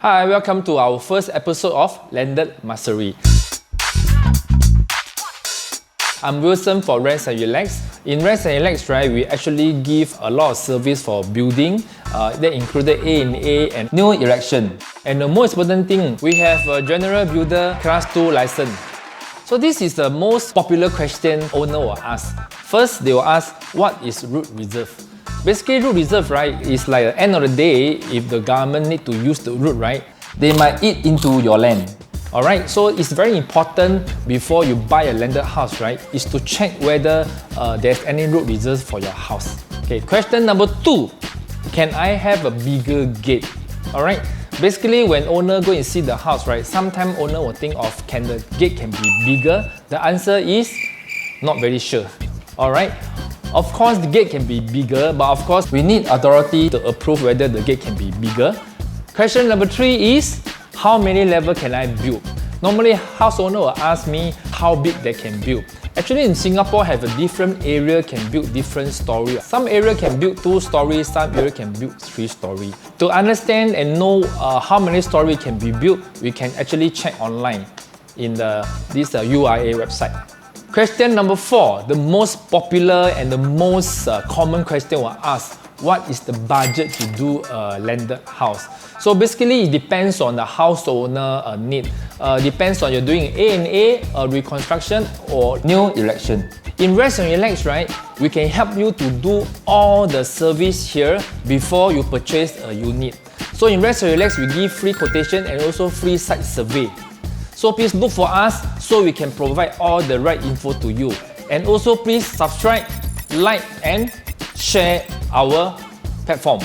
Hi, welcome to our first episode of Landed Mastery. I'm Wilson for Rezt+Relax. In Rezt+Relax, right, we actually give a lot of service for building. That included A&A and new erection. And the most important thing, we have a General Builder Class 2 license. So this is the most popular question owner will ask. First, they will ask, what is root reserve? Basically, root reserve, right, is like at the end of the day, if the government need to use the root, right, they might eat into your land. Alright, so it's very important before you buy a landed house, right, is to check whether there's any root reserve for your house. Okay, question number 2, can I have a bigger gate? Alright, basically when owner go and see the house, right, sometimes owner will think of can the gate can be bigger? The answer is not very sure. Alright. Of course, the gate can be bigger, but of course, we need authority to approve whether the gate can be bigger. Question number 3 is, how many levels can I build? Normally, house owner will ask me how big they can build. Actually, in Singapore, have a different area can build different story. Some area can build 2 stories, some area can build 3 stories. To understand and know how many stories can be built, we can actually check online in this UIA website. Question number 4, the most popular and the most common question will ask, what is the budget to do a landed house? So basically, it depends on the house owner need. Depends on you're doing A&A, reconstruction, or new erection. In Rezt+Relax, right, we can help you to do all the service here before you purchase a unit. So in Rezt+Relax, we give free quotation and also free site survey. So please look for us so we can provide all the right info to you. And also please subscribe, like and share our platform.